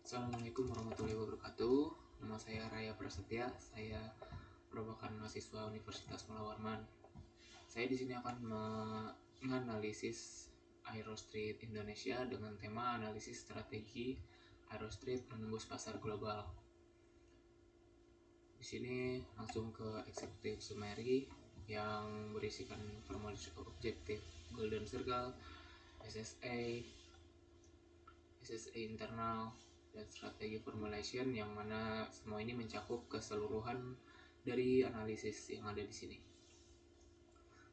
Assalamualaikum warahmatullahi wabarakatuh. Nama saya Raya Prasetya. Saya merupakan mahasiswa Universitas Mula Warman. Saya di sini akan menganalisis Aerostreet Indonesia dengan tema analisis strategi Aerostreet menembus pasar global. Di sini langsung ke executive summary yang berisikan informasi objektif Golden Circle, SSA internal, dan strategi formulation, yang mana semua ini mencakup keseluruhan dari analisis yang ada di sini.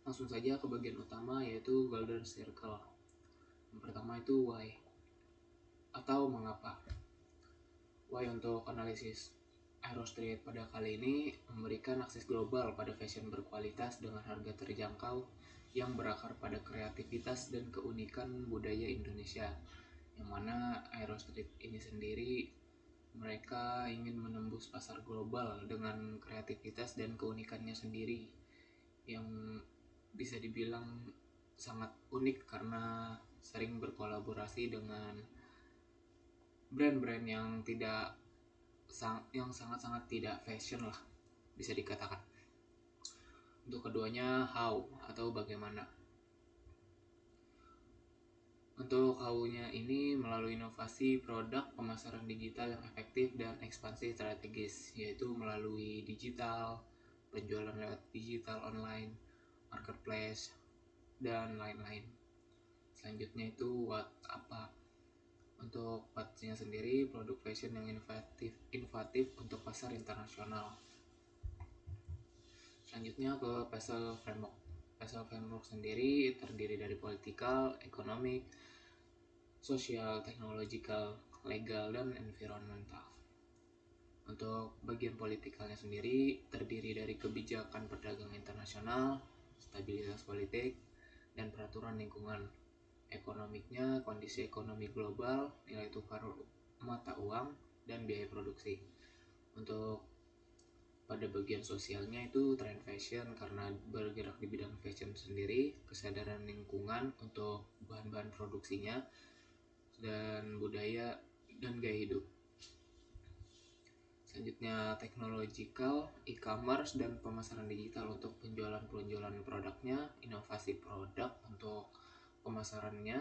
Langsung saja ke bagian utama, yaitu Golden Circle. Yang pertama itu why atau mengapa. Why untuk analisis Aerostreet pada kali ini memberikan akses global pada fashion berkualitas dengan harga terjangkau yang berakar pada kreativitas dan keunikan budaya Indonesia, yang mana Aerostreet ini sendiri mereka ingin menembus pasar global dengan kreativitas dan keunikannya sendiri yang bisa dibilang sangat unik karena sering berkolaborasi dengan brand-brand yang sangat-sangat tidak fashion lah, bisa dikatakan. Untuk keduanya, how atau bagaimana. Untuk how-nya ini melalui inovasi produk, pemasaran digital yang efektif, dan ekspansi strategis, yaitu melalui digital, penjualan lewat digital online, marketplace, dan lain-lain. Selanjutnya itu what, apa. Untuk what-nya sendiri, produk fashion yang inovatif untuk pasar internasional. Selanjutnya ke Basel Framework. Basel Framework sendiri terdiri dari political, economic, sosial, teknologikal, legal, dan environmental. Untuk bagian politikalnya sendiri terdiri dari kebijakan perdagangan internasional, stabilitas politik, dan peraturan lingkungan. Ekonomiknya kondisi ekonomi global, nilai tukar mata uang, dan biaya produksi. Untuk pada bagian sosialnya itu tren fashion karena bergerak di bidang fashion sendiri, kesadaran lingkungan untuk bahan-bahan produksinya, dan budaya dan gaya hidup. Selanjutnya teknologikal, e-commerce, dan pemasaran digital untuk penjualan produknya, inovasi produk untuk pemasarannya,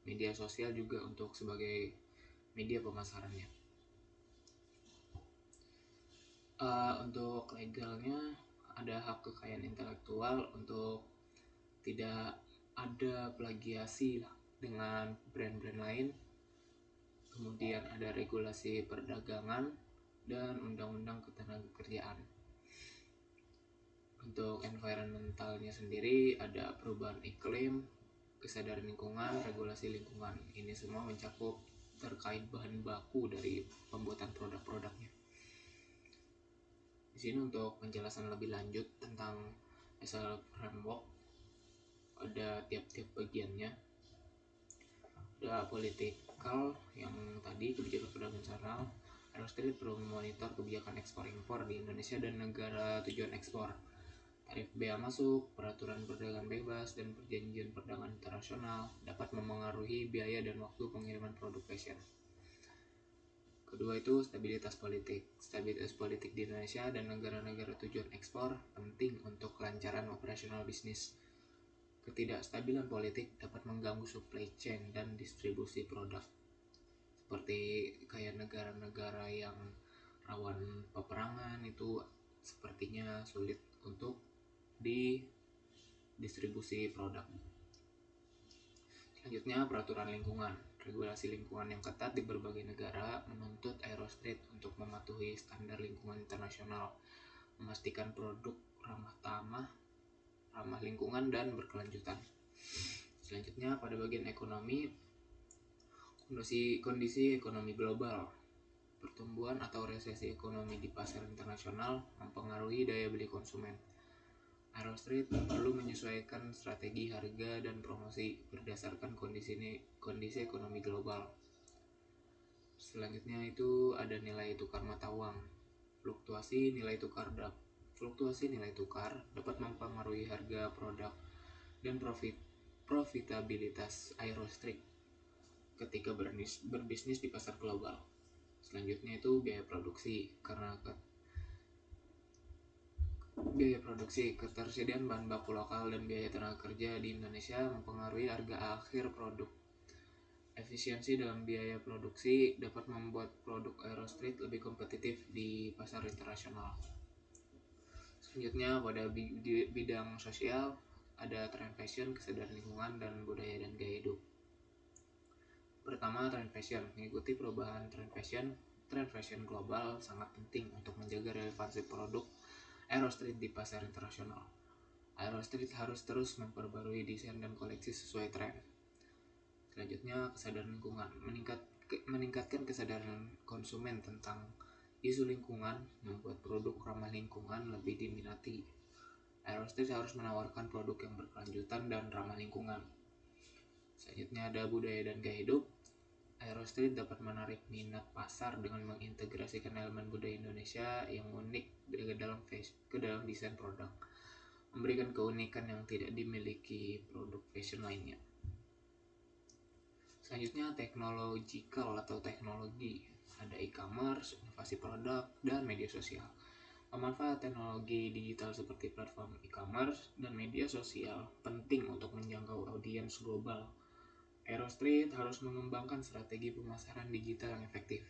media sosial juga untuk sebagai media pemasarannya. Untuk legalnya ada hak kekayaan intelektual untuk tidak ada plagiasi lah dengan brand-brand lain. Kemudian ada regulasi perdagangan dan undang-undang ketenagakerjaan. Untuk environmentalnya sendiri ada perubahan iklim, kesadaran lingkungan, regulasi lingkungan. Ini semua mencakup terkait bahan baku dari pembuatan produk-produknya. Di sini untuk penjelasan lebih lanjut tentang Basel Framework ada tiap-tiap bagiannya. Ada politikal yang tadi kebijakan perdagangan internasional. Aerostreet perlu memonitor kebijakan ekspor-impor di Indonesia dan negara tujuan ekspor, tarif bea masuk, peraturan perdagangan bebas, dan perjanjian perdagangan internasional dapat memengaruhi biaya dan waktu pengiriman produk fashion. Kedua itu stabilitas politik. Stabilitas politik di Indonesia dan negara-negara tujuan ekspor penting untuk kelancaran operasional bisnis. Ketidakstabilan politik dapat mengganggu supply chain dan distribusi produk. Seperti kayak negara-negara yang rawan peperangan itu sepertinya sulit untuk distribusi produk. Selanjutnya peraturan lingkungan. Regulasi lingkungan yang ketat di berbagai negara menuntut Aerostreet untuk mematuhi standar lingkungan internasional, memastikan produk ramah lingkungan dan berkelanjutan. Selanjutnya pada bagian ekonomi, kondisi ekonomi global. Pertumbuhan atau resesi ekonomi di pasar internasional mempengaruhi daya beli konsumen. Aerostreet perlu menyesuaikan strategi harga dan promosi berdasarkan kondisi ekonomi global. Selanjutnya itu ada nilai tukar mata uang. Fluktuasi nilai tukar dapat mempengaruhi harga produk dan profitabilitas Aerostreet ketika berbisnis di pasar global. Selanjutnya itu biaya produksi, karena biaya produksi, ketersediaan bahan baku lokal dan biaya tenaga kerja di Indonesia mempengaruhi harga akhir produk. Efisiensi dalam biaya produksi dapat membuat produk Aerostreet lebih kompetitif di pasar internasional. Selanjutnya pada bidang sosial ada tren fashion, kesadaran lingkungan, dan budaya dan gaya hidup. Pertama, tren fashion. Mengikuti perubahan tren fashion global sangat penting untuk menjaga relevansi produk Aerostreet di pasar internasional. Aerostreet harus terus memperbarui desain dan koleksi sesuai tren. Selanjutnya, kesadaran lingkungan. Meningkatkan kesadaran konsumen tentang isu lingkungan membuat produk ramah lingkungan lebih diminati. Aerostreet harus menawarkan produk yang berkelanjutan dan ramah lingkungan. Selanjutnya ada budaya dan gaya hidup. Aerostreet dapat menarik minat pasar dengan mengintegrasikan elemen budaya Indonesia yang unik ke dalam desain produk, memberikan keunikan yang tidak dimiliki produk fashion lainnya. Selanjutnya teknologikal atau teknologi. Ada e-commerce, inovasi produk, dan media sosial. Pemanfaatan teknologi digital seperti platform e-commerce dan media sosial penting untuk menjangkau audiens global. Aerostreet harus mengembangkan strategi pemasaran digital yang efektif.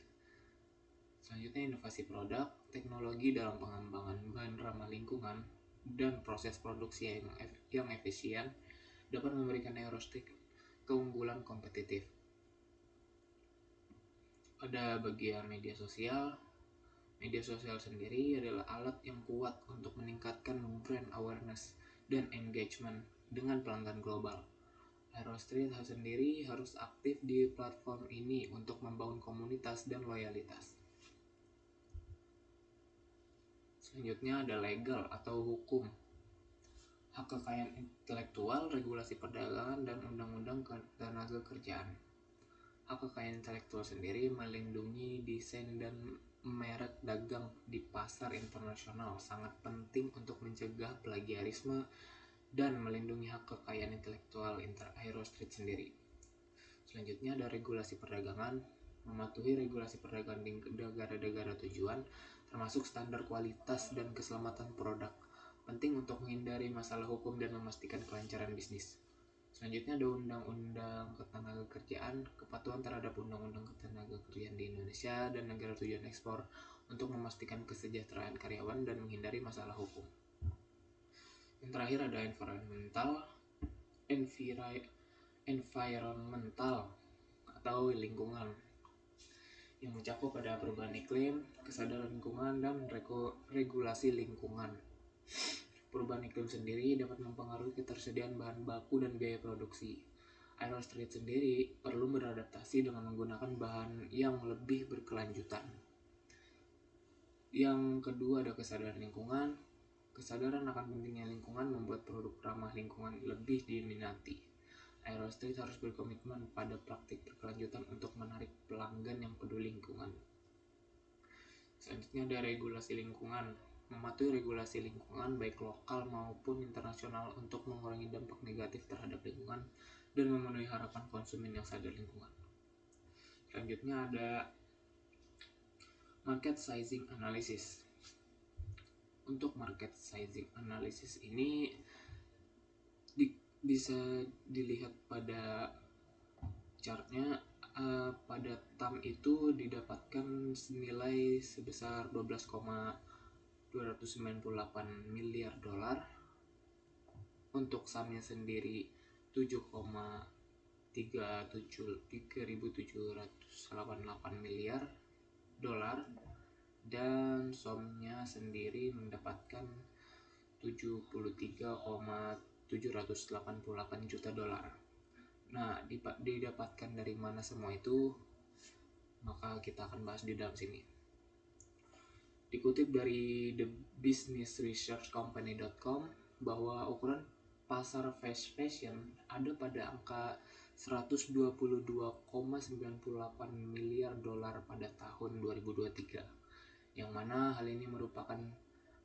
Selanjutnya inovasi produk, teknologi dalam pengembangan bahan ramah lingkungan, dan proses produksi yang efisien dapat memberikan Aerostreet keunggulan kompetitif. Pada bagian media sosial sendiri adalah alat yang kuat untuk meningkatkan brand awareness dan engagement dengan pelanggan global. Aerostreet sendiri harus aktif di platform ini untuk membangun komunitas dan loyalitas. Selanjutnya ada legal atau hukum. Hak kekayaan intelektual, regulasi perdagangan, dan undang-undang ketenaga kerjaan. Hak kekayaan intelektual sendiri melindungi desain dan merek dagang di pasar internasional, sangat penting untuk mencegah plagiarisme dan melindungi hak kekayaan intelektual Aerostreet sendiri. Selanjutnya ada regulasi perdagangan. Mematuhi regulasi perdagangan di negara-negara tujuan, termasuk standar kualitas dan keselamatan produk, penting untuk menghindari masalah hukum dan memastikan kelancaran bisnis. Selanjutnya ada undang-undang ketenaga kerjaan, kepatuhan terhadap undang-undang ketenaga kerjaan di Indonesia dan negara tujuan ekspor untuk memastikan kesejahteraan karyawan dan menghindari masalah hukum. Yang terakhir ada environmental atau lingkungan, yang mencakup pada perubahan iklim, kesadaran lingkungan, dan regulasi lingkungan. Perubahan iklim sendiri dapat mempengaruhi ketersediaan bahan baku dan biaya produksi. Aerostreet sendiri perlu beradaptasi dengan menggunakan bahan yang lebih berkelanjutan. Yang kedua ada kesadaran lingkungan. Kesadaran akan pentingnya lingkungan membuat produk ramah lingkungan lebih diminati. Aerostreet harus berkomitmen pada praktik berkelanjutan untuk menarik pelanggan yang peduli lingkungan. Selanjutnya ada regulasi lingkungan. Mematuhi regulasi lingkungan baik lokal maupun internasional untuk mengurangi dampak negatif terhadap lingkungan dan memenuhi harapan konsumen yang sadar lingkungan. Selanjutnya ada market sizing analysis. Untuk market sizing analysis ini bisa dilihat pada chartnya. Pada TAM itu didapatkan senilai sebesar 12,298 miliar dolar. Untuk sahamnya sendiri 7,378 miliar dolar, dan SOM-nya sendiri mendapatkan 73,788 juta dolar. Nah, didapatkan dari mana semua itu? Maka kita akan bahas di dalam sini. Dikutip dari thebusinessresearchcompany.com bahwa ukuran pasar fast fashion ada pada angka 122,98 miliar dolar pada tahun 2023, yang mana hal ini merupakan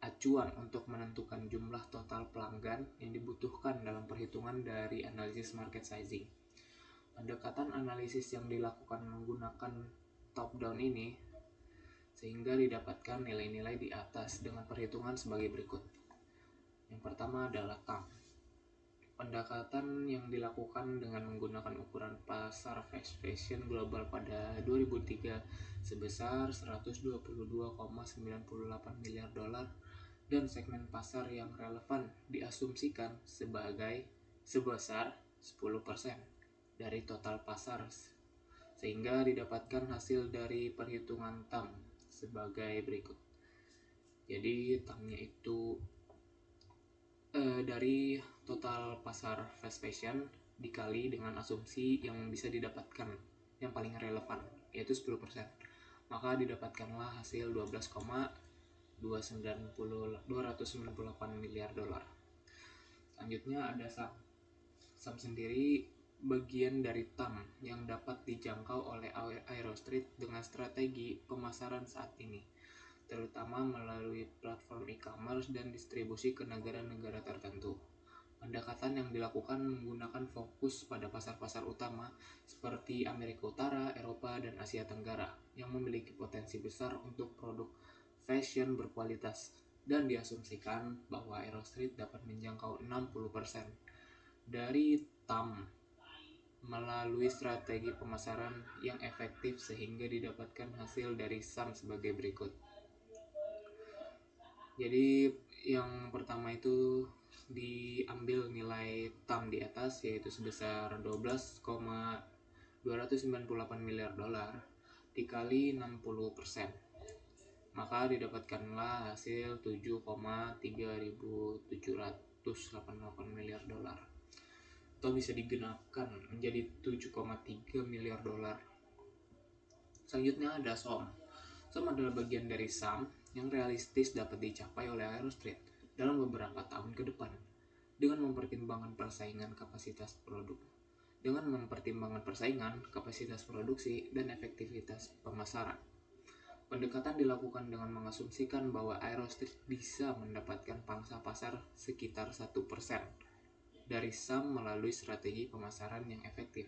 acuan untuk menentukan jumlah total pelanggan yang dibutuhkan dalam perhitungan dari analisis market sizing. Pendekatan analisis yang dilakukan menggunakan top down ini sehingga didapatkan nilai-nilai di atas dengan perhitungan sebagai berikut. Yang pertama adalah TAM. Pendekatan yang dilakukan dengan menggunakan ukuran pasar fast fashion global pada 2003 sebesar 122,98 miliar dolar dan segmen pasar yang relevan diasumsikan sebesar 10% dari total pasar, sehingga didapatkan hasil dari perhitungan TAM sebagai berikut. Jadi TAM-nya itu dari total pasar fast fashion dikali dengan asumsi yang bisa didapatkan yang paling relevan, yaitu 10%. Maka didapatkanlah hasil 12,298 miliar dolar. Selanjutnya ada SAM. SAM sendiri bagian dari TAM yang dapat dijangkau oleh Aerostreet dengan strategi pemasaran saat ini, terutama melalui platform e-commerce dan distribusi ke negara-negara tertentu. Pendekatan yang dilakukan menggunakan fokus pada pasar-pasar utama seperti Amerika Utara, Eropa, dan Asia Tenggara yang memiliki potensi besar untuk produk fashion berkualitas, dan diasumsikan bahwa Aerostreet dapat menjangkau 60% dari TAM melalui strategi pemasaran yang efektif sehingga didapatkan hasil dari SAM sebagai berikut. Jadi yang pertama itu diambil nilai TAM di atas, yaitu sebesar 12,298 miliar dolar dikali 60%. Maka didapatkanlah hasil 7,3788 miliar dolar. Atau bisa digenapkan menjadi 7,3 miliar dolar. Selanjutnya ada SOM. SOM adalah bagian dari SAM yang realistis dapat dicapai oleh Aerostreet dalam beberapa tahun ke depan dengan mempertimbangkan persaingan kapasitas produk, produksi, dan efektivitas pemasaran. Pendekatan dilakukan dengan mengasumsikan bahwa Aerostreet bisa mendapatkan pangsa pasar sekitar 1% dari SAM melalui strategi pemasaran yang efektif,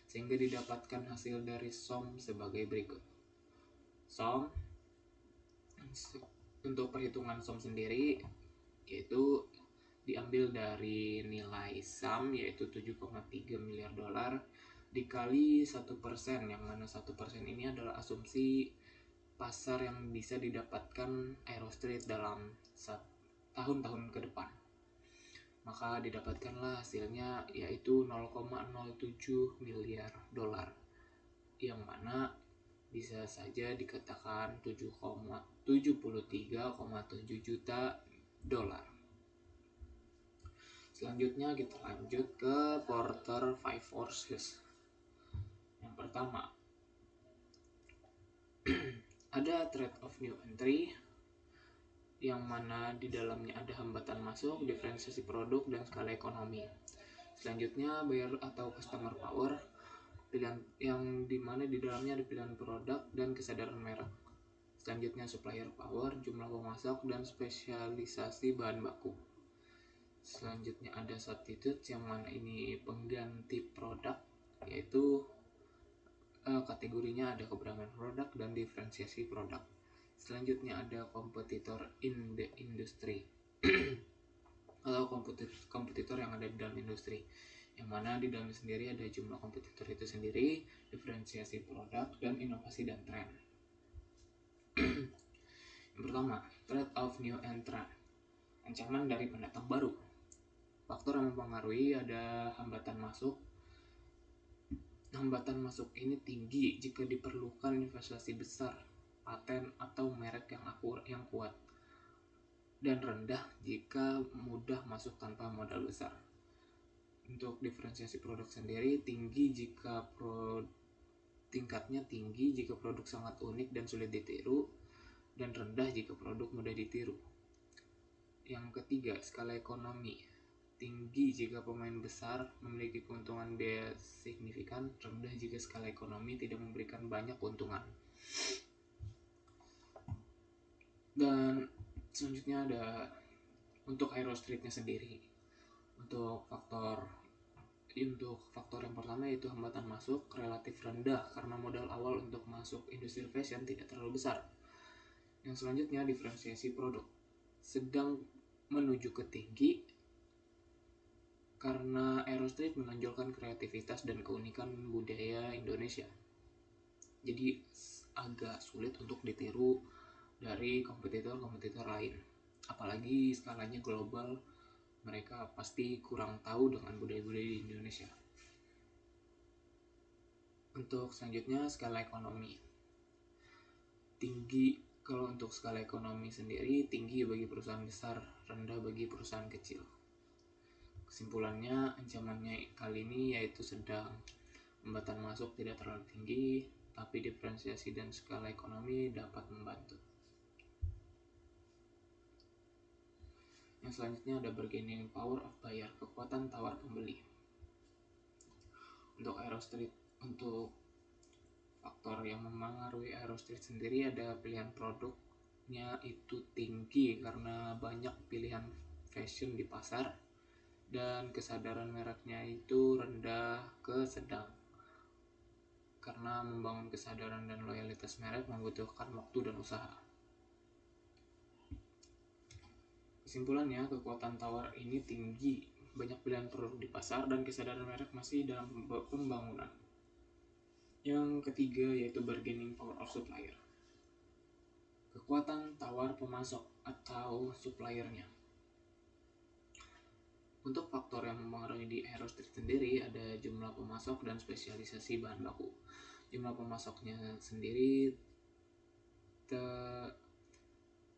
sehingga didapatkan hasil dari SOM sebagai berikut. SOM untuk perhitungan SOM sendiri yaitu diambil dari nilai SAM, yaitu 7,3 miliar dolar dikali 1%, yang mana 1% ini adalah asumsi pasar yang bisa didapatkan Aerostreet dalam tahun-tahun ke depan. Maka didapatkanlah hasilnya yaitu 0,07 miliar dolar, yang mana bisa saja dikatakan 73,7 juta dolar. Selanjutnya kita lanjut ke Porter 5 Forces. Yang pertama ada Trade of New Entry, yang mana di dalamnya ada hambatan masuk, diferensiasi produk, dan skala ekonomi. Selanjutnya buyer atau customer power, pilihan yang dimana di dalamnya ada pilihan produk dan kesadaran merek. Selanjutnya supplier power, jumlah pemasok, dan spesialisasi bahan baku. Selanjutnya ada substitute, yang mana ini pengganti produk, yaitu kategorinya ada keberadaan produk dan diferensiasi produk. Selanjutnya ada kompetitor in the industry atau kompetitor yang ada di dalam industri, yang mana di dalam sendiri ada jumlah kompetitor itu sendiri, diferensiasi produk, dan inovasi dan tren. Yang pertama, threat of new entrant, ancaman dari pendatang baru. Faktor yang mempengaruhi ada hambatan masuk. Hambatan masuk ini tinggi jika diperlukan investasi besar, paten atau merek yang kuat, dan rendah jika mudah masuk tanpa modal besar. Untuk diferensiasi produk sendiri tinggi jika tingkatnya tinggi jika produk sangat unik dan sulit ditiru, dan rendah jika produk mudah ditiru. Yang ketiga, skala ekonomi tinggi jika pemain besar memiliki keuntungan biaya signifikan, rendah jika skala ekonomi tidak memberikan banyak keuntungan. Dan selanjutnya ada untuk Aerostreetnya sendiri. Untuk faktor yang pertama yaitu hambatan masuk relatif rendah karena modal awal untuk masuk industri fashion tidak terlalu besar. Yang selanjutnya diferensiasi produk, sedang menuju ke tinggi karena Aerostreet menonjolkan kreativitas dan keunikan budaya Indonesia. Jadi agak sulit untuk ditiru dari kompetitor-kompetitor lain. Apalagi skalanya global, mereka pasti kurang tahu dengan budaya-budaya di Indonesia. Untuk selanjutnya skala ekonomi. Tinggi, kalau untuk skala ekonomi sendiri, tinggi bagi perusahaan besar, rendah bagi perusahaan kecil. Kesimpulannya, ancamannya kali ini yaitu sedang. Hambatan masuk tidak terlalu tinggi, tapi diferensiasi dan skala ekonomi dapat membantu. Yang selanjutnya ada bargaining power of buyer, kekuatan tawar pembeli. Untuk Aerostreet, untuk faktor yang mempengaruhi Aerostreet sendiri ada pilihan produknya itu tinggi karena banyak pilihan fashion di pasar, dan kesadaran mereknya itu rendah ke sedang. Karena membangun kesadaran dan loyalitas merek membutuhkan waktu dan usaha. Kesimpulannya, kekuatan tawar ini tinggi, banyak pilihan produk di pasar, dan kesadaran merek masih dalam pembangunan. Yang ketiga yaitu bargaining power of supplier, kekuatan tawar pemasok atau suppliernya. Untuk faktor yang mempengaruhi di Aerostreet sendiri ada jumlah pemasok dan spesialisasi bahan baku. Jumlah pemasoknya sendiri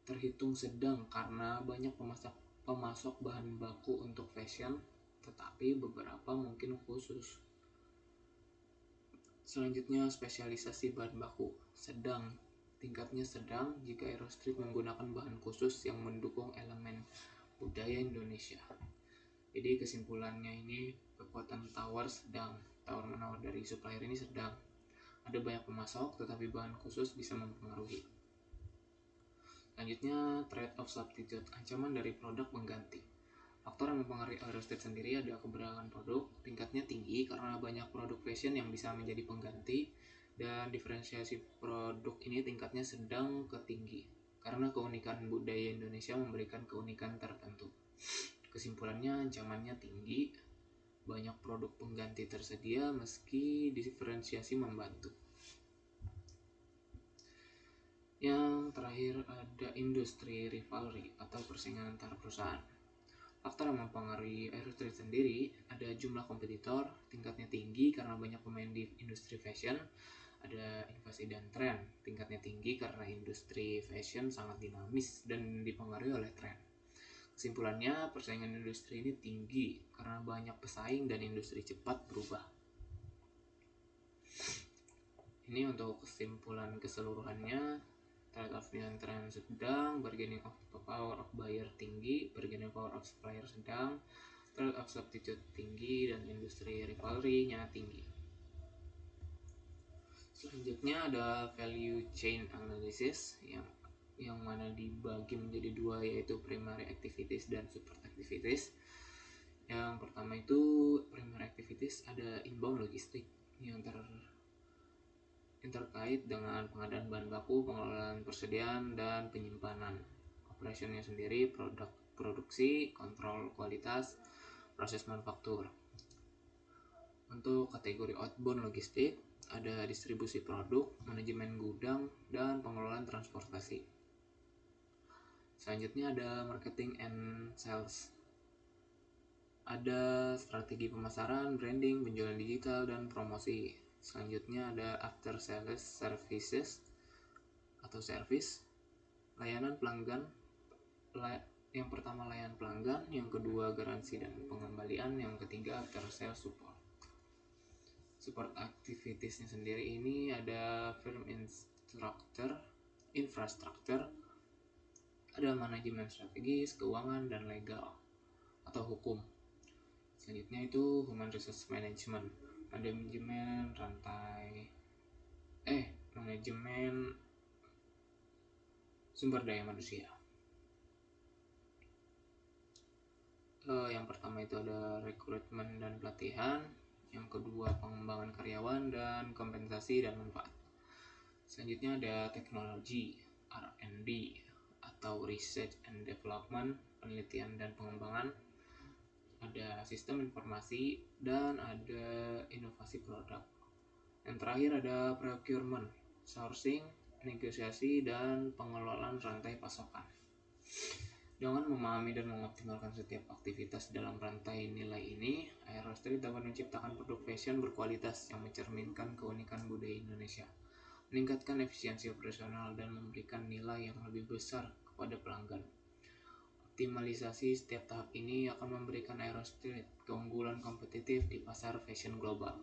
terhitung sedang karena banyak pemasok bahan baku untuk fashion, tetapi beberapa mungkin khusus. Selanjutnya spesialisasi bahan baku, sedang, tingkatnya sedang jika Aerostreet menggunakan bahan khusus yang mendukung elemen budaya Indonesia. Jadi kesimpulannya ini kekuatan tawar sedang, tawar menawar dari supplier ini sedang. Ada banyak pemasok tetapi bahan khusus bisa mempengaruhi. Selanjutnya trade of substitute, ancaman dari produk pengganti. Faktor yang mempengaruhi Aerostreet sendiri ada keberadaan produk, tingkatnya tinggi karena banyak produk fashion yang bisa menjadi pengganti, dan diferensiasi produk ini tingkatnya sedang ke tinggi karena keunikan budaya Indonesia memberikan keunikan tertentu. Kesimpulannya, ancamannya tinggi, banyak produk pengganti tersedia meski diferensiasi membantu. Yang terakhir ada industri rivalry atau persaingan antar perusahaan. Faktor yang mempengaruhi Aerostreet sendiri ada jumlah kompetitor, tingkatnya tinggi karena banyak pemain di industri fashion. Ada invasi dan tren, tingkatnya tinggi karena industri fashion sangat dinamis dan dipengaruhi oleh tren. Kesimpulannya, persaingan industri ini tinggi karena banyak pesaing dan industri cepat berubah. Ini untuk kesimpulan keseluruhannya. Trade of dan tren sedang, bargaining of power of buyer tinggi, bargaining power of supplier sedang, trade of substitute tinggi, dan industri rivalry-nya tinggi. Selanjutnya ada value chain analysis yang mana dibagi menjadi dua, yaitu primary activities dan support activities. Yang pertama itu primary activities, ada inbound logistik yang terkait dengan pengadaan bahan baku, pengelolaan persediaan, dan penyimpanan. Operationnya sendiri produksi, kontrol kualitas, proses manufaktur. Untuk kategori outbound logistik ada distribusi produk, manajemen gudang, dan pengelolaan transportasi. Selanjutnya ada marketing and sales. Ada strategi pemasaran, branding, penjualan digital, dan promosi. Selanjutnya ada after sales services atau service. Layanan pelanggan. Yang pertama layanan pelanggan, yang kedua garansi dan pengembalian, yang ketiga after sales support. Support activitiesnya sendiri ini ada firm infrastructure, ada manajemen strategis, keuangan, dan legal atau hukum. Selanjutnya itu human resource management, manajemen sumber daya manusia. Yang pertama itu ada rekrutmen dan pelatihan, yang kedua pengembangan karyawan dan kompensasi dan manfaat. Selanjutnya ada teknologi, R&D atau Research and Development, penelitian dan pengembangan, ada sistem informasi, dan ada inovasi produk. Yang terakhir ada procurement, sourcing, negosiasi, dan pengelolaan rantai pasokan. Dengan memahami dan mengoptimalkan setiap aktivitas dalam rantai nilai ini, Aero Street dapat menciptakan produk fashion berkualitas yang mencerminkan keunikan budaya Indonesia, meningkatkan efisiensi operasional, dan memberikan nilai yang lebih besar kepada pelanggan. Optimalisasi setiap tahap ini akan memberikan Aero Street keunggulan kompetitif di pasar fashion global.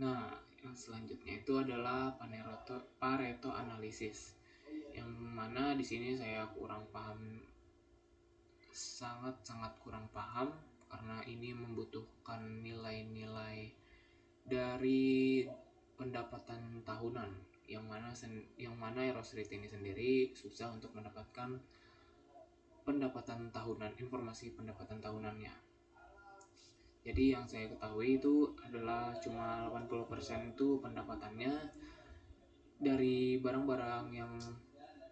Nah, yang selanjutnya itu adalah Pareto Analysis, yang mana di sini saya sangat kurang paham karena ini membutuhkan nilai-nilai dari pendapatan tahunan, yang mana Aero Street ini sendiri susah untuk mendapatkan pendapatan tahunan, informasi pendapatan tahunannya. Jadi yang saya ketahui itu adalah cuma 80% itu pendapatannya dari barang-barang yang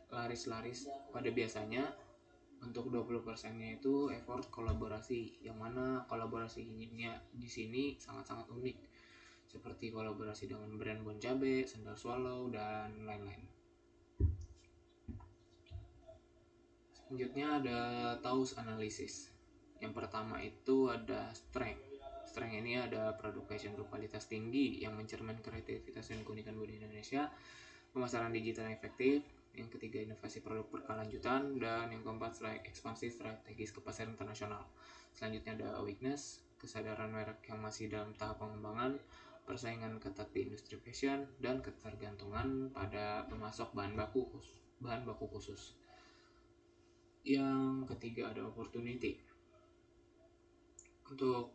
laris-laris pada biasanya. Untuk 20%-nya itu effort kolaborasi, yang mana kolaborasinya di sini sangat-sangat unik, seperti kolaborasi dengan brand Bon Cabe, Sandal Swallow, dan lain-lain. Selanjutnya ada Taus Analysis. Yang pertama itu ada Strength. Strength ini ada produk fashion berkualitas tinggi yang mencerminkan kreativitas dan keunikan budaya Indonesia, pemasaran digital yang efektif. Yang ketiga, inovasi produk berkelanjutan. Dan yang keempat, ekspansi strategis ke pasar internasional. Selanjutnya ada Weakness, kesadaran merek yang masih dalam tahap pengembangan, persaingan ketat di industri fashion, dan ketergantungan pada pemasok bahan baku khusus. Yang ketiga ada Opportunity. Untuk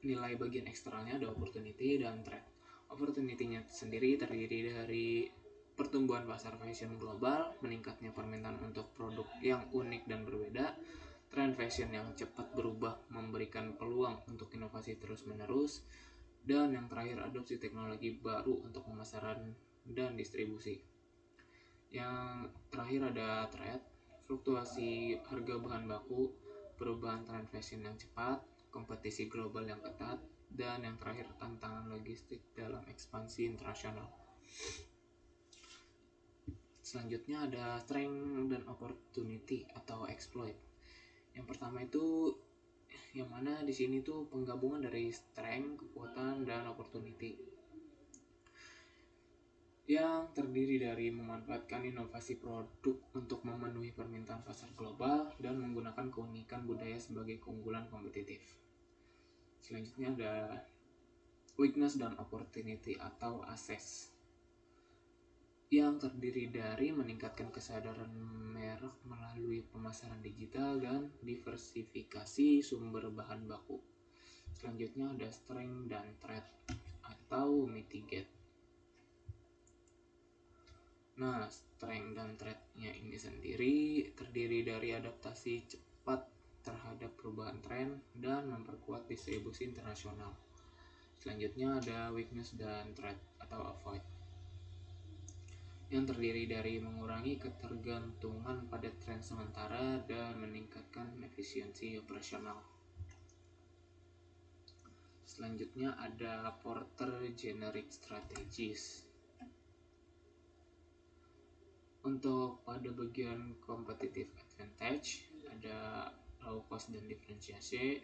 nilai bagian eksternalnya ada Opportunity dan Threat. Opportunity-nya sendiri terdiri dari pertumbuhan pasar fashion global, meningkatnya permintaan untuk produk yang unik dan berbeda, tren fashion yang cepat berubah memberikan peluang untuk inovasi terus-menerus, dan yang terakhir adopsi teknologi baru untuk pemasaran dan distribusi. Yang terakhir ada threat, fluktuasi harga bahan baku, perubahan tren fashion yang cepat, kompetisi global yang ketat, dan yang terakhir tantangan logistik dalam ekspansi internasional. Selanjutnya ada strength dan opportunity atau exploit. Yang pertama itu yang mana di sini tuh penggabungan dari strength, kekuatan, dan opportunity, yang terdiri dari memanfaatkan inovasi produk untuk memenuhi permintaan pasar global dan menggunakan keunikan budaya sebagai keunggulan kompetitif. Selanjutnya ada weakness dan opportunity atau assess, yang terdiri dari meningkatkan kesadaran merek melalui pemasaran digital dan diversifikasi sumber bahan baku. Selanjutnya ada strength dan threat atau mitigate. Nah, strength dan threat-nya ini sendiri terdiri dari adaptasi cepat terhadap perubahan tren dan memperkuat distribusi internasional. Selanjutnya ada weakness dan threat atau avoid, yang terdiri dari mengurangi ketergantungan pada tren sementara dan meningkatkan efisiensi operasional. Selanjutnya ada Porter Generic Strategies. Untuk pada bagian competitive advantage ada low cost dan diferensiasi.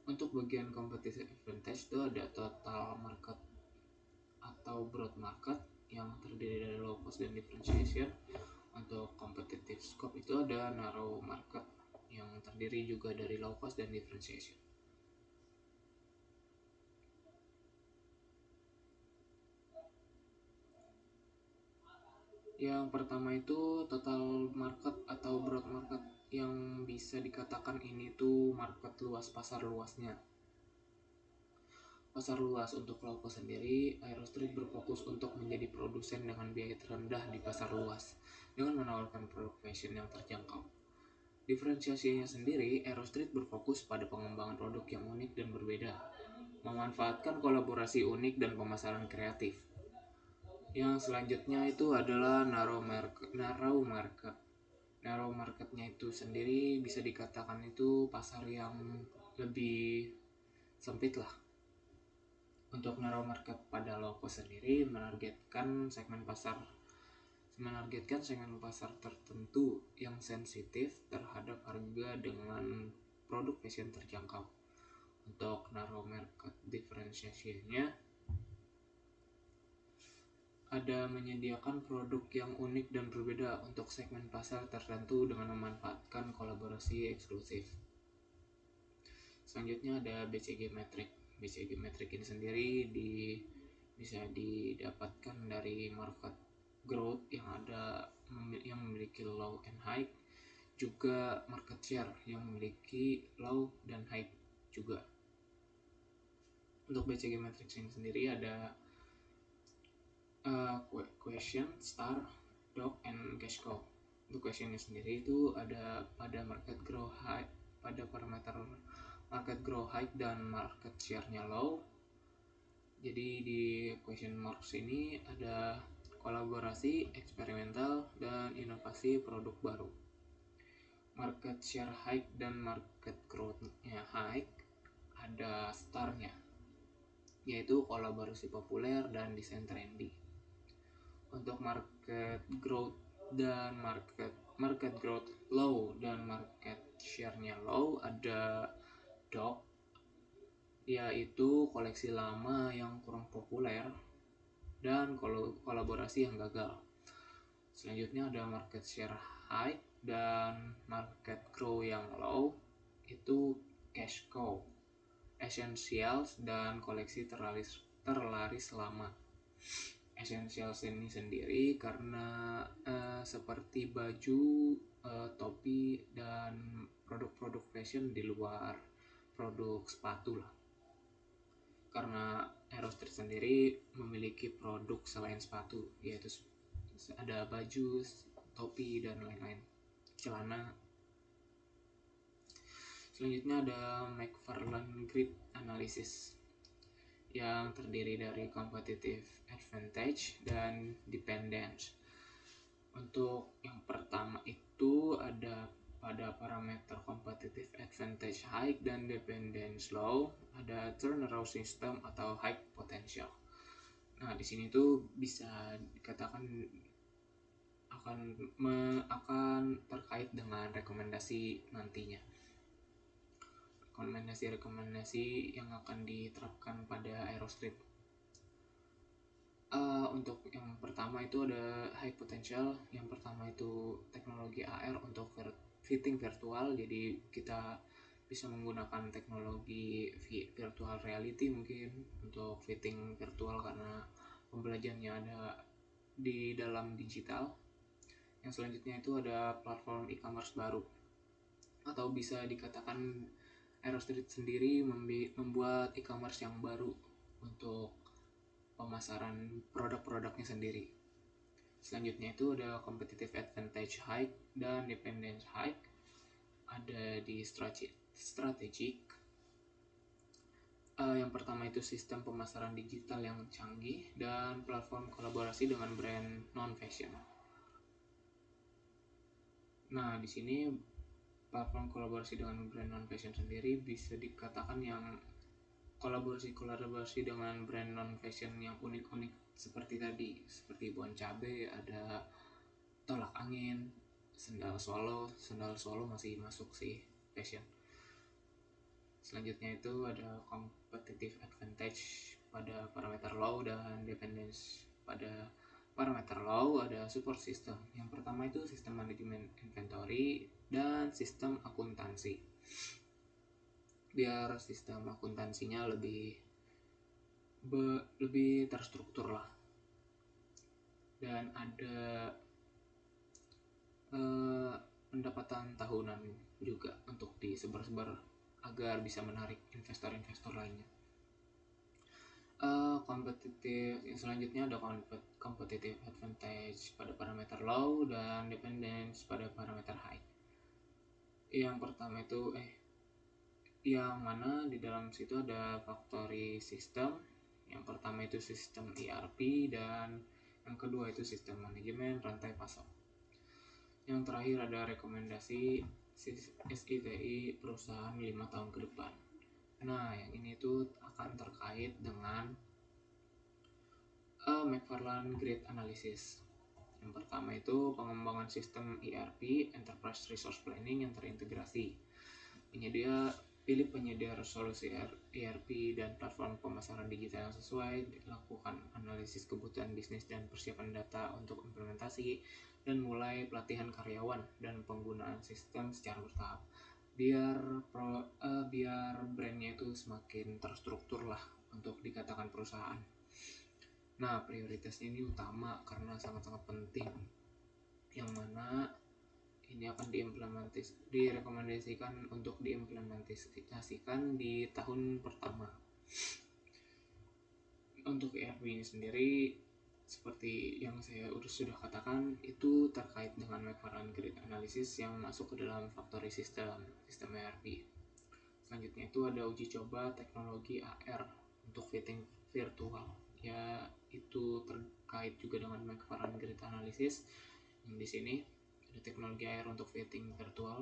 Untuk bagian competitive advantage itu ada total market atau broad market, yang terdiri dari low cost dan differentiation. Untuk competitive scope itu ada narrow market, yang terdiri juga dari low cost dan differentiation. Yang pertama itu total market atau broad market, yang bisa dikatakan ini tuh market luas, pasar luasnya. Pasar luas untuk low cost sendiri, Aero Street berfokus untuk menjadi produsen dengan biaya terendah di pasar luas dengan menawarkan produk fashion yang terjangkau. Diferensiasinya sendiri, Aero Street berfokus pada pengembangan produk yang unik dan berbeda, memanfaatkan kolaborasi unik dan pemasaran kreatif. Yang selanjutnya itu adalah narrow market. Narrow marketnya itu sendiri bisa dikatakan itu pasar yang lebih sempit lah. Untuk narrow market pada Loko sendiri menargetkan segmen pasar tertentu yang sensitif terhadap harga dengan produk fashion terjangkau. Untuk narrow market differentiation-nya ada menyediakan produk yang unik dan berbeda untuk segmen pasar tertentu dengan memanfaatkan kolaborasi eksklusif. Selanjutnya ada BCG Metric. BCG Metric ini sendiri bisa didapatkan dari market growth yang memiliki low and high, juga market share yang memiliki low dan high juga. Untuk BCG Matrix ini sendiri ada question, star, dog, and cash cow. Untuk questionnya sendiri itu ada pada parameter market grow high dan market share-nya low. Jadi di question marks ini ada kolaborasi, eksperimental, dan inovasi produk baru. Market share high dan market growth-nya high ada star-nya, yaitu kolaborasi populer dan desain trendy. Untuk market growth low dan market share-nya low ada dog, yaitu koleksi lama yang kurang populer dan kolaborasi yang gagal. Selanjutnya ada market share high dan market grow yang low, itu cash cow, essentials, dan koleksi terlaris lama. Essentials ini sendiri karena seperti baju, topi, dan produk-produk fashion di luar produk sepatu lah. Karena Aerostreet sendiri memiliki produk selain sepatu, yaitu ada baju, topi, dan lain-lain, celana. Selanjutnya ada McFarlane Grid Analysis yang terdiri dari competitive advantage dan dependence. Untuk yang pertama itu ada pada parameter competitive advantage high dan dependence low ada turnaround system atau high potential. Nah, di sini tuh bisa dikatakan akan terkait dengan rekomendasi nantinya. Rekomendasi yang akan diterapkan pada Aerostreet. Untuk yang pertama itu ada high potential. Yang pertama itu teknologi AR untuk fitting virtual. Jadi kita bisa menggunakan teknologi virtual reality mungkin untuk fitting virtual karena pembelajarannya ada di dalam digital. Yang selanjutnya itu ada platform e-commerce baru, atau bisa dikatakan Aerostreet sendiri membuat e-commerce yang baru untuk pemasaran produk-produknya sendiri. Selanjutnya itu ada competitive advantage high dan dependence high. Ada di strategic. Yang pertama itu sistem pemasaran digital yang canggih dan platform kolaborasi dengan brand non-fashion. Nah, di sini platform kolaborasi dengan brand non-fashion sendiri bisa dikatakan yang kolaborasi dengan brand non-fashion yang unik-unik seperti tadi, seperti Bon Cabe, ada Tolak Angin, Sendal Swallow masih masuk sih fashion. Selanjutnya itu ada competitive advantage pada parameter low dan dependence pada parameter low ada support system. Yang pertama itu sistem manajemen inventory dan sistem akuntansi. Biar sistem akuntansinya lebih terstruktur lah. Dan ada pendapatan tahunan juga untuk disebar-sebar agar bisa menarik investor-investor lainnya. Selanjutnya ada competitive advantage pada parameter low dan dependence pada parameter high. Yang pertama itu yang mana di dalam situ ada factory system. Yang pertama itu sistem ERP dan Yang kedua itu sistem manajemen rantai pasok. Yang terakhir ada rekomendasi SITI perusahaan 5 tahun ke depan. Nah, yang ini tuh akan terkait dengan McFarlane Grid Analysis. Yang pertama itu pengembangan sistem ERP, Enterprise Resource Planning yang terintegrasi. Pilih penyedia solusi ERP dan platform pemasaran digital yang sesuai, lakukan analisis kebutuhan bisnis dan persiapan data untuk implementasi, dan mulai pelatihan karyawan dan penggunaan sistem secara bertahap. Biar brandnya itu semakin terstruktur lah untuk dikatakan perusahaan. Nah, prioritasnya ini utama karena sangat-sangat penting, yang mana ini akan direkomendasikan untuk diimplementasikan di tahun pertama. Untuk ERP ini sendiri, seperti yang saya sudah katakan, itu terkait dengan McFarlane Grid Analysis yang masuk ke dalam factory sistem ERP. Selanjutnya itu ada uji coba teknologi AR untuk fitting virtual. Ya, itu terkait juga dengan McFarlane Grid Analysis. Yang di sini ada teknologi AR untuk fitting virtual.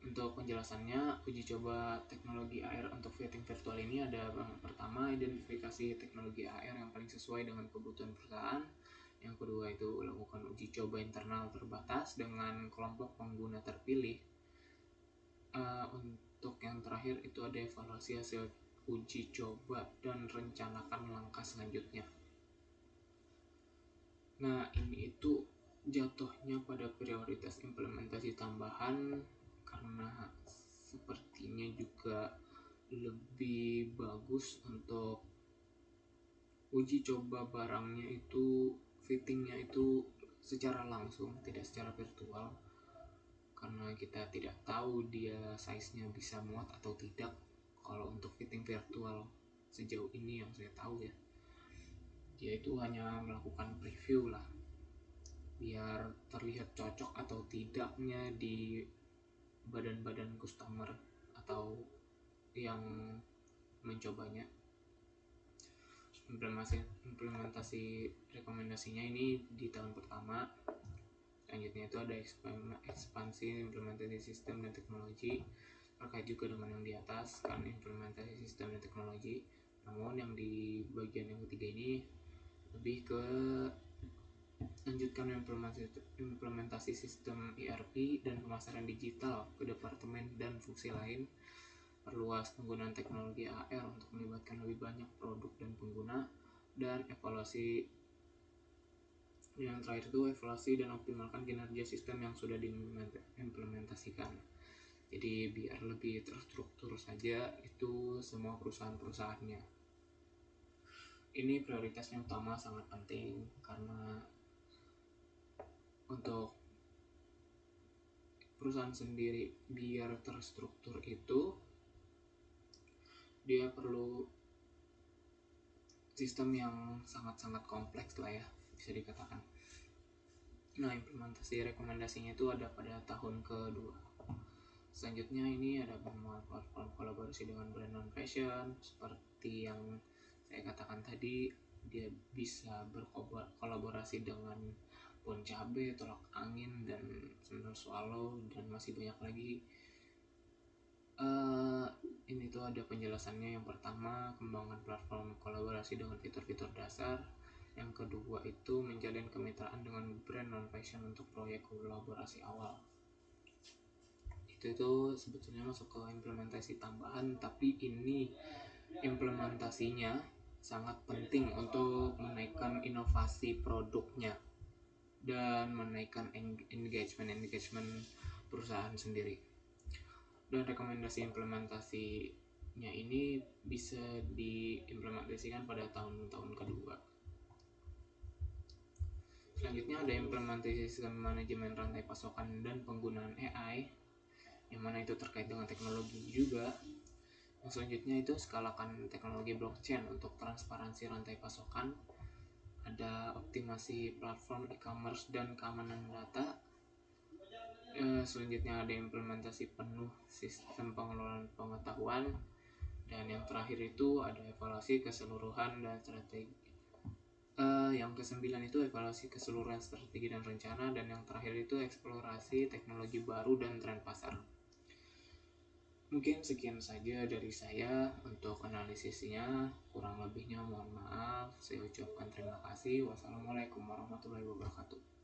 Untuk penjelasannya, uji coba teknologi AR untuk fitting virtual ini ada pertama, identifikasi teknologi AR yang paling sesuai dengan kebutuhan perusahaan. Yang kedua itu lakukan uji coba internal terbatas dengan kelompok pengguna terpilih. Untuk yang terakhir itu ada evaluasi hasil uji coba dan rencanakan langkah selanjutnya. Nah, ini itu jatuhnya pada prioritas implementasi tambahan, karena sepertinya juga lebih bagus untuk uji coba barangnya itu, fittingnya itu secara langsung, tidak secara virtual, karena kita tidak tahu dia size-nya bisa muat atau tidak. Kalau untuk fitting virtual sejauh ini yang saya tahu ya, dia itu hanya melakukan preview lah, biar terlihat cocok atau tidaknya di badan-badan customer atau yang mencobanya. Implementasi rekomendasinya ini di tahun pertama. Selanjutnya itu ada ekspansi implementasi sistem dan teknologi, terkait juga dengan yang di atas kan, implementasi sistem dan teknologi. Namun yang di bagian yang ketiga ini lebih ke lanjutkan implementasi sistem ERP dan pemasaran digital ke departemen dan fungsi lain, perluas penggunaan teknologi AR untuk melibatkan lebih banyak produk dan pengguna, dan evaluasi. Yang terakhir itu evaluasi dan optimalkan kinerja sistem yang sudah diimplementasikan. Jadi biar lebih terstruktur saja itu semua perusahaan-perusahaannya. Ini prioritasnya utama, sangat penting, karena untuk perusahaan sendiri biar terstruktur itu dia perlu sistem yang sangat-sangat kompleks lah ya, bisa dikatakan. Nah, implementasi rekomendasinya itu ada pada tahun kedua. Selanjutnya ini ada pengembangan platform kolaborasi dengan brand non-fashion. Seperti yang saya katakan tadi, dia bisa berkolaborasi dengan Bon Cabe, Tolak Angin, dan Sandal Swallow, dan masih banyak lagi. Ini tuh ada penjelasannya. Yang pertama, kembangan platform kolaborasi dengan fitur-fitur dasar. Yang kedua itu menjalin kemitraan dengan brand non-fashion untuk proyek kolaborasi awal. Itu sebetulnya masuk ke implementasi tambahan, tapi ini implementasinya sangat penting untuk menaikkan inovasi produknya dan menaikkan engagement perusahaan sendiri. Dan rekomendasi implementasinya ini bisa diimplementasikan pada tahun-tahun kedua. Selanjutnya ada implementasi sistem manajemen rantai pasokan dan penggunaan AI, yang mana itu terkait dengan teknologi juga. Yang selanjutnya itu skalakan teknologi blockchain untuk transparansi rantai pasokan. Ada optimasi platform e-commerce dan keamanan data. Selanjutnya ada implementasi penuh sistem pengelolaan pengetahuan. Dan yang terakhir itu ada evaluasi keseluruhan dan strategi Yang kesembilan itu evaluasi keseluruhan strategi dan rencana, dan yang terakhir itu eksplorasi teknologi baru dan tren pasar. Mungkin sekian saja dari saya untuk analisisnya, kurang lebihnya mohon maaf. Saya ucapkan terima kasih. Wassalamualaikum warahmatullahi wabarakatuh.